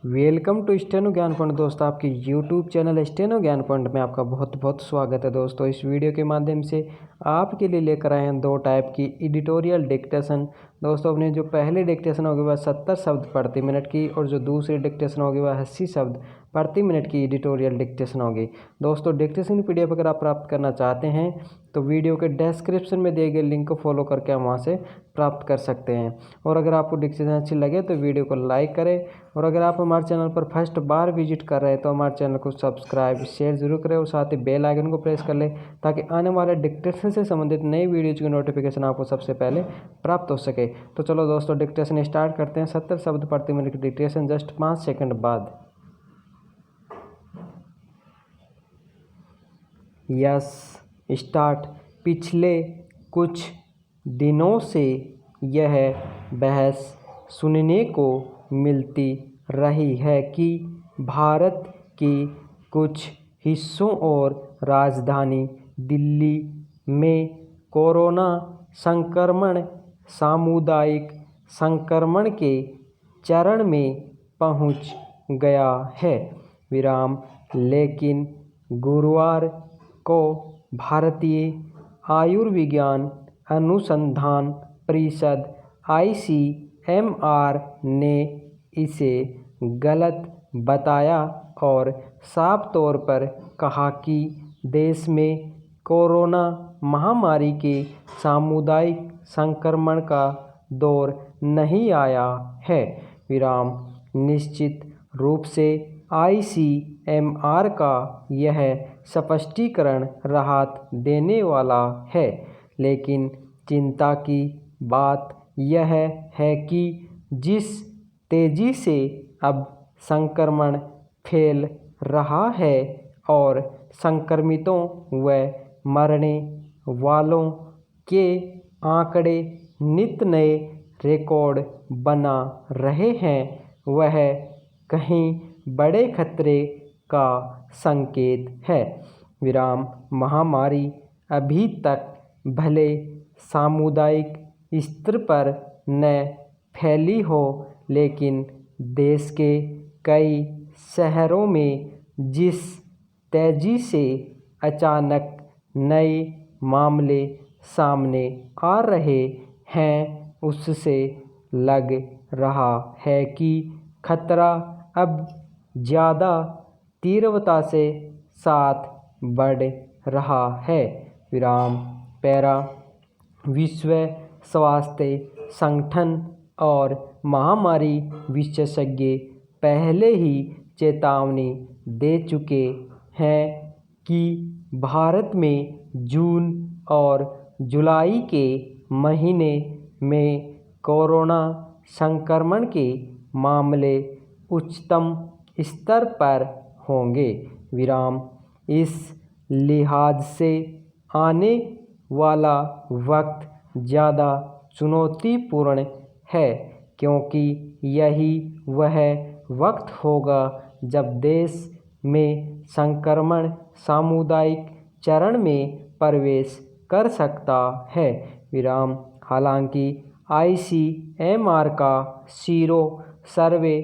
Welcome to steno ज्ञान point. दोस्तों, आपके यूट्यूब चैनल स्टेनो ज्ञान पॉइंट में आपका बहुत बहुत स्वागत है। दोस्तों, इस वीडियो के माध्यम से आपके लिए लेकर आए हैं दो टाइप की एडिटोरियल डिक्टेशन। दोस्तों, अपने जो पहले डिक्टेशन होगी वह 70 शब्द प्रति मिनट की और जो दूसरी डिक्टेशन होगी वह 80 शब्द प्रति मिनट की एडिटोरियल डिक्टेशन होगी। दोस्तों, डिक्टेशन PDF अगर आप प्राप्त करना चाहते हैं तो वीडियो के डिस्क्रिप्शन में दिए गए लिंक को फॉलो करके आप वहां से प्राप्त कर सकते हैं। और अगर आपको डिक्टेशन अच्छी लगे तो वीडियो को लाइक करें, और अगर आप हमारे चैनल पर फर्स्ट बार विजिट कर रहे हैं तो हमारे चैनल को सब्सक्राइब शेयर जरूर करें और साथ ही बेल आइकन को प्रेस कर लें ताकि आने वाले डिक्टेशन से संबंधित नई वीडियोज की नोटिफिकेशन आपको सबसे पहले प्राप्त हो सके। तो चलो दोस्तों, डिक्टेशन स्टार्ट करते हैं। 70 शब्द प्रति मिनट की डिक्टेशन जस्ट 5 सेकंड बाद। Yes, start. पिछले कुछ दिनों से यह बहस सुनने को मिलती रही है कि भारत के कुछ हिस्सों और राजधानी दिल्ली में कोरोना संक्रमण सामुदायिक संक्रमण के चरण में पहुंच गया है। लेकिन गुरुवार को भारतीय आयुर्विज्ञान अनुसंधान परिषद ICMR ने इसे गलत बताया और साफ तौर पर कहा कि देश में कोरोना महामारी के सामुदायिक संक्रमण का दौर नहीं आया है। निश्चित रूप से ICMR का यह स्पष्टीकरण राहत देने वाला है, लेकिन चिंता की बात यह है कि जिस तेजी से अब संक्रमण फैल रहा है और संक्रमितों व मरने वालों के आंकड़े नित नए रिकॉर्ड बना रहे हैं, वह कहीं बड़े खतरे का संकेत है। महामारी अभी तक भले सामुदायिक स्तर पर न फैली हो, लेकिन देश के कई शहरों में जिस तेजी से अचानक नए मामले सामने आ रहे हैं, उससे लग रहा है कि खतरा अब ज़्यादा तीव्रता से साथ बढ़ रहा है। विश्व स्वास्थ्य संगठन और महामारी विशेषज्ञ पहले ही चेतावनी दे चुके हैं कि भारत में जून और जुलाई के महीने में कोरोना संक्रमण के मामले उच्चतम स्तर पर होंगे। इस लिहाज से आने वाला वक्त ज़्यादा चुनौतीपूर्ण है, क्योंकि यही वह वक्त होगा जब देश में संक्रमण सामुदायिक चरण में प्रवेश कर सकता है। हालांकि ICMR का सीरो सर्वे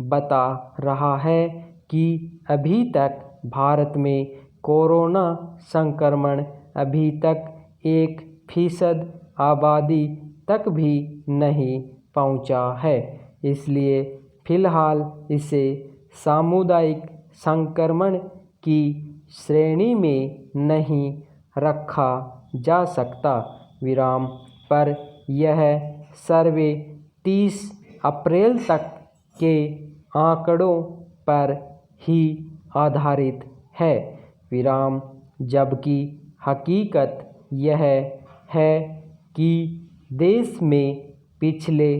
बता रहा है कि अभी तक भारत में कोरोना संक्रमण अभी तक 1% आबादी तक भी नहीं पहुंचा है, इसलिए फिलहाल इसे सामुदायिक संक्रमण की श्रेणी में नहीं रखा जा सकता। पर यह सर्वे 30 अप्रैल तक के आंकड़ों पर ही आधारित है। जबकि हकीकत यह है कि देश में पिछले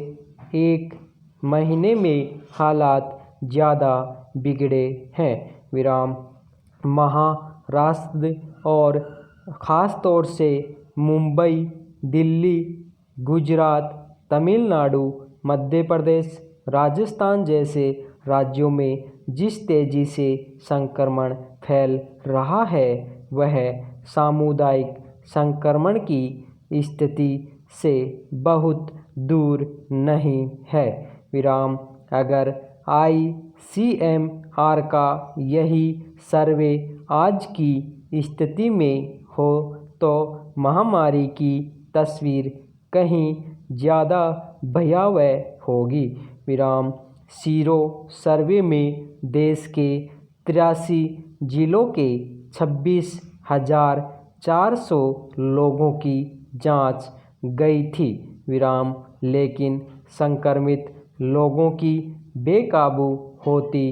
एक महीने में हालात ज़्यादा बिगड़े हैं। महाराष्ट्र और ख़ास तौर से मुंबई, दिल्ली, गुजरात, तमिलनाडु, मध्य प्रदेश, राजस्थान जैसे राज्यों में जिस तेज़ी से संक्रमण फैल रहा है, वह सामुदायिक संक्रमण की स्थिति से बहुत दूर नहीं है। अगर ICMR का यही सर्वे आज की स्थिति में हो तो महामारी की तस्वीर कहीं ज़्यादा भयावह होगी। विराम। सीरो सर्वे में देश के 83 जिलों के 26,400 लोगों की जांच गई थी। विराम। लेकिन संक्रमित लोगों की बेकाबू होती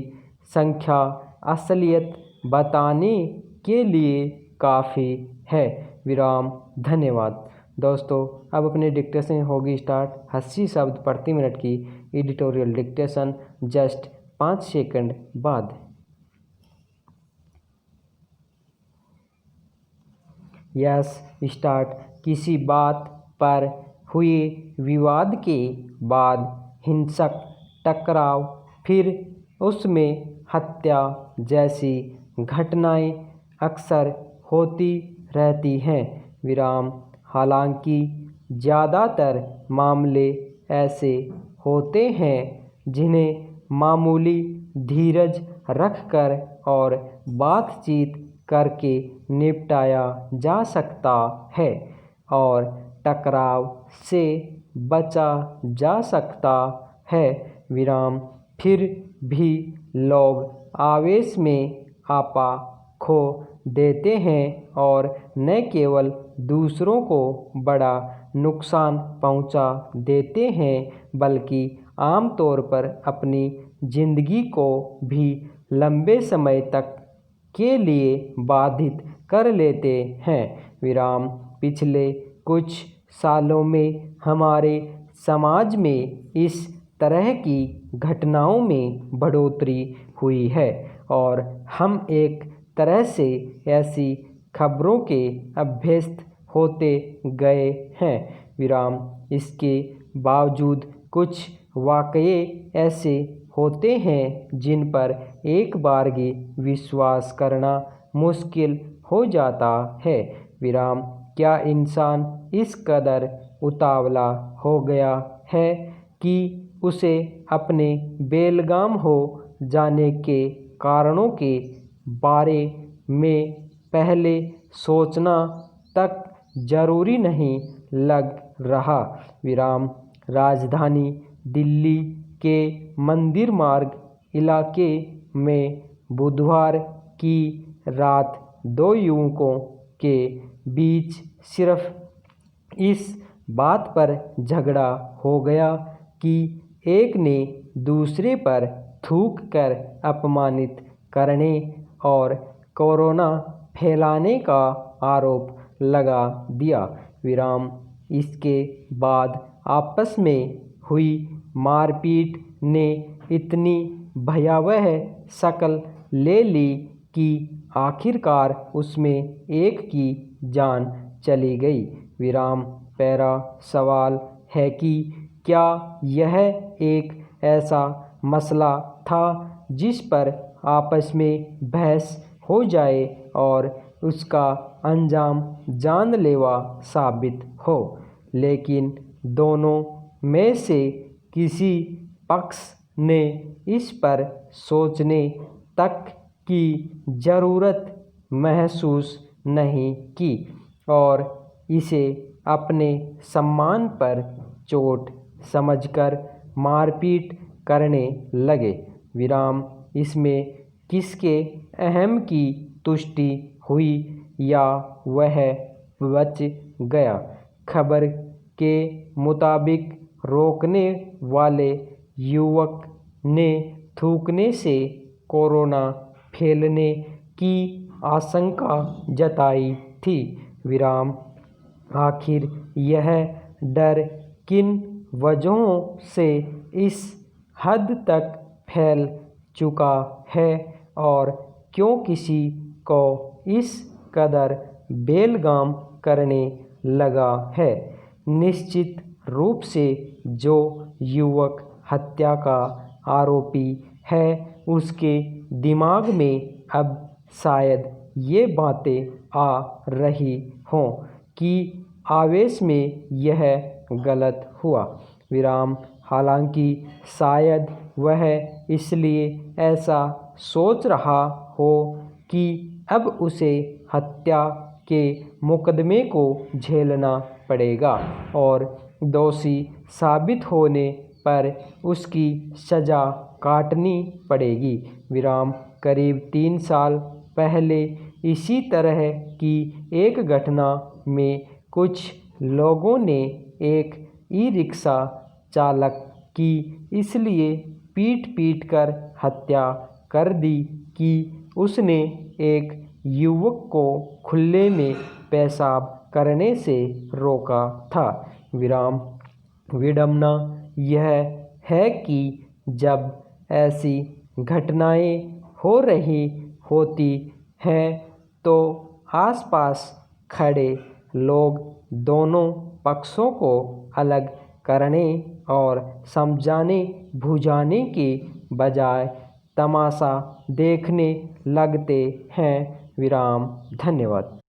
संख्या असलियत बताने के लिए काफ़ी है। विराम। धन्यवाद। दोस्तों अब अपनी डिक्टेशन होगी स्टार्ट। 80 शब्द प्रति मिनट की एडिटोरियल डिक्टेशन जस्ट 5 सेकंड बाद। Yes start. किसी बात पर हुए विवाद के बाद हिंसक टकराव फिर उसमें हत्या जैसी घटनाएं अक्सर होती रहती हैं। विराम। हालांकि ज़्यादातर मामले ऐसे होते हैं जिन्हें मामूली धीरज रखकर और बातचीत करके निपटाया जा सकता है और टकराव से बचा जा सकता है। विराम। फिर भी लोग आवेश में आपा खो देते हैं और न केवल दूसरों को बड़ा नुकसान पहुंचा देते हैं बल्कि आमतौर पर अपनी जिंदगी को भी लंबे समय तक के लिए बाधित कर लेते हैं। विराम। पिछले कुछ सालों में हमारे समाज में इस तरह की घटनाओं में बढ़ोतरी हुई है और हम एक तरह से ऐसी खबरों के अभ्यस्त होते गए हैं। विराम। इसके बावजूद कुछ वाकये ऐसे होते हैं जिन पर एक बारगी विश्वास करना मुश्किल हो जाता है। विराम। क्या इंसान इस कदर उतावला हो गया है कि उसे अपने बेलगाम हो जाने के कारणों के बारे में पहले सोचना तक जरूरी नहीं लग रहा। विराम। राजधानी दिल्ली के मंदिर मार्ग इलाके में बुधवार की रात 2 युवकों के बीच सिर्फ इस बात पर झगड़ा हो गया कि एक ने दूसरे पर थूक कर अपमानित करने और कोरोना फैलाने का आरोप लगा दिया। विराम। इसके बाद आपस में हुई मारपीट ने इतनी भयावह शक्ल ले ली कि आखिरकार उसमें एक की जान चली गई। विराम। पहला सवाल है कि क्या यह एक ऐसा मसला था जिस पर आपस में बहस हो जाए और उसका अंजाम जानलेवा साबित हो, लेकिन दोनों में से किसी पक्ष ने इस पर सोचने तक की ज़रूरत महसूस नहीं की और इसे अपने सम्मान पर चोट समझकर मारपीट करने लगे। विराम। इसमें किसके अहम की तुष्टि हुई या वह बच गया? खबर के मुताबिक रोकने वाले युवक ने थूकने से कोरोना फैलने की आशंका जताई थी। विराम। आखिर यह डर किन वजहों से इस हद तक फैल चुका है और क्यों किसी को इस कदर बेलगाम करने लगा है? निश्चित रूप से जो युवक हत्या का आरोपी है उसके दिमाग में अब शायद ये बातें आ रही हों कि आवेश में यह गलत हुआ। विराम। हालांकि शायद वह इसलिए ऐसा सोच रहा हो कि अब उसे हत्या के मुकदमे को झेलना पड़ेगा और दोषी साबित होने पर उसकी सज़ा काटनी पड़ेगी। विराम। करीब 3 साल पहले इसी तरह की एक घटना में कुछ लोगों ने एक ई-रिक्शा चालक की इसलिए पीट कर हत्या कर दी कि उसने एक युवक को खुले में पेशाब करने से रोका था। विराम। विडंबना यह है कि जब ऐसी घटनाएं हो रही होती हैं तो आसपास खड़े लोग दोनों पक्षों को अलग करने और समझाने बुझाने के बजाय तमाशा देखने लगते हैं। विराम। धन्यवाद।